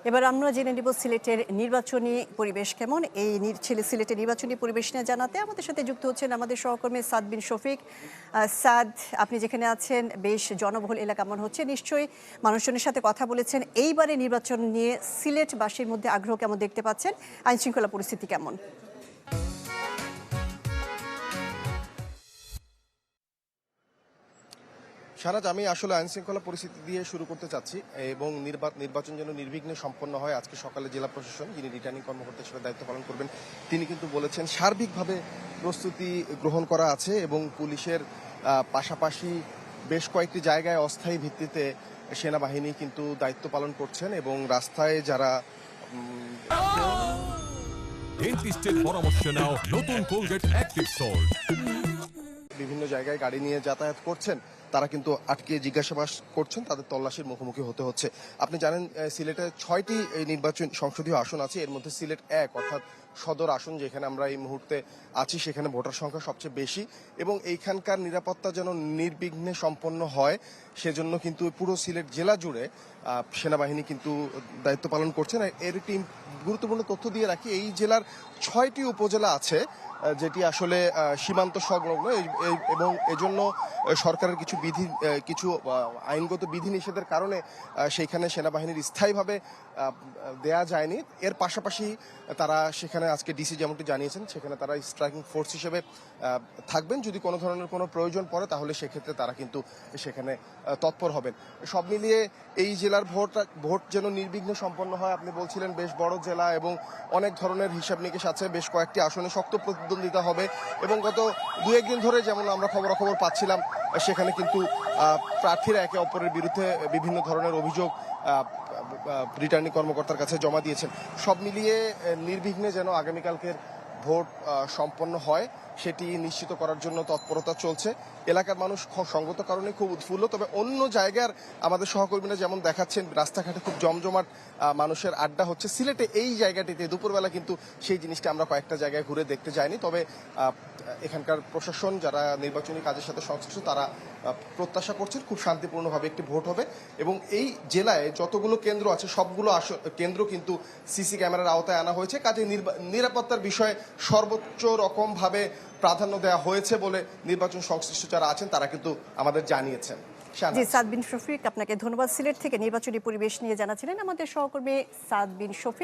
এবার আমরা জেনে নিব সিলেটের নির্বাচনী পরিবেশ কেমন। এই সিলেটের নির্বাচনী পরিবেশ নিয়ে জানাতে আমাদের সাথে যুক্ত হচ্ছেন আমাদের সহকর্মী সাদ বিন শফিক। সাদ, আপনি যেখানে আছেন বেশ জনবহুল এলাকা মনে হচ্ছে, নিশ্চয়ই মানুষজনের সাথে কথা বলেছেন। এইবারে নির্বাচন নিয়ে সিলেটবাসীর মধ্যে আগ্রহ কেমন দেখতে পাচ্ছেন? আইন শৃঙ্খলা পরিস্থিতি কেমন? শাহনাজ, আমি আসলে আইন শৃঙ্খলা পরিস্থিতি দিয়ে শুরু করতে চাচ্ছি এবং নির্বাচন যেন নির্বিঘ্নে সম্পন্ন হয়। আজকে সকালে জেলা প্রশাসন, যিনি রিটার্নিং কর্মকর্তা হিসেবে দায়িত্ব পালন করবেন, তিনি কিন্তু বলেছেন সার্বিকভাবে প্রস্তুতি গ্রহণ করা আছে এবং পুলিশের পাশাপাশি বেশ কয়েকটি জায়গায় অস্থায়ী ভিত্তিতে সেনাবাহিনী কিন্তু দায়িত্ব পালন করছেন এবং রাস্তায় যারা ডেন্টিস্টের পরামর্শ নাও, নতুন কোলগেট অ্যাক্টিভ সল্ট। বিভিন্ন জায়গায় গাড়ি নিয়ে যাতায়াত করছেন, তারা কিন্তু আটকে জিজ্ঞাসাবাদ করছেন, তাদের তল্লাশির মুখোমুখি হতে হচ্ছে। আপনি জানেন সিলেটে 6টি নির্বাচন সংসদীয় আসন আছে, এর মধ্যে সিলেট 1 অর্থাৎ সদর আসন যেখানে আমরা এই মুহূর্তে আছি, সেখানে ভোটার সংখ্যা সবচেয়ে বেশি এবং এইখানকার নিরাপত্তা যেন নির্বিঘ্নে সম্পন্ন হয় সেজন্য কিন্তু পুরো সিলেট জেলা জুড়ে সেনাবাহিনী কিন্তু দায়িত্ব পালন করছেন। এর একটি গুরুত্বপূর্ণ তথ্য দিয়ে রাখি, এই জেলার 6টি উপজেলা আছে যেটি আসলে সীমান্ত সংলগ্ন এবং এজন্য সরকারের কিছু আইনগত বিধিনিষেধের কারণে সেইখানে সেনাবাহিনীর স্থায়ীভাবে দেয়া যায়নি। এর পাশাপাশি তারা সেখানে আজকে ডিসি যেমনটি জানিয়েছেন, সেখানে তারা স্ট্রাইকিং ফোর্স হিসেবে থাকবেন। যদি কোনো ধরনের কোনো প্রয়োজন পড়ে তাহলে সেক্ষেত্রে তারা কিন্তু সেখানে তৎপর হবেন। সব মিলিয়ে এই জেলার ভোট যেন নির্বিঘ্নে সম্পন্ন হয়। আপনি বলছিলেন বেশ বড় জেলা এবং অনেক ধরনের হিসাব নিকেশ আছে, বেশ কয়েকটি আসনে শক্ত প্রতিদ্বন্দ্বিতা হবে এবং গত 2-1 দিন ধরে যেমন আমরা খবরাখবর পাচ্ছিলাম, সেখানে কিন্তু প্রার্থীরা একে অপরের বিরুদ্ধে বিভিন্ন ধরনের অভিযোগ রিটার্নিং কর্মকর্তার কাছে জমা দিয়েছেন। সব মিলিয়ে নির্বিঘ্নে যেন আগামীকালকের ভোট সম্পন্ন হয় সেটি নিশ্চিত করার জন্য তৎপরতা চলছে। এলাকার মানুষ সঙ্গত কারণে খুব উৎফুল্ল, তবে অন্য জায়গার আমাদের সহকর্মীরা যেমন দেখাচ্ছেন রাস্তাঘাটে খুব জমজমাট মানুষের আড্ডা হচ্ছে, সিলেটে এই জায়গাটিতে দুপুরবেলা কিন্তু সেই জিনিসটা আমরা কয়েকটা জায়গায় ঘুরে দেখতে যাইনি। তবে এখানকার প্রশাসন, যারা নির্বাচনী কাজের সাথে সংশ্লিষ্ট, তারা প্রত্যাশা করছেন খুব শান্তিপূর্ণভাবে একটি ভোট হবে এবং এই জেলায় যতগুলো কেন্দ্র আছে সবগুলো কেন্দ্র কিন্তু সিসি ক্যামেরার আওতায় আনা হয়েছে। কাজে নিরাপত্তার বিষয়ে সর্বোচ্চ রকমভাবে প্রাধান্য দেওয়া হয়েছে বলে নির্বাচন সংশ্লিষ্ট যারা আছেন তারা কিন্তু আমাদের জানিয়েছেন। জি, সাদ বিন শফিক, আপনাকে ধন্যবাদ। সিলেট থেকে নির্বাচনী পরিবেশ নিয়ে জানাচ্ছিলেন আমাদের সহকর্মী সাদ বিন শফিক।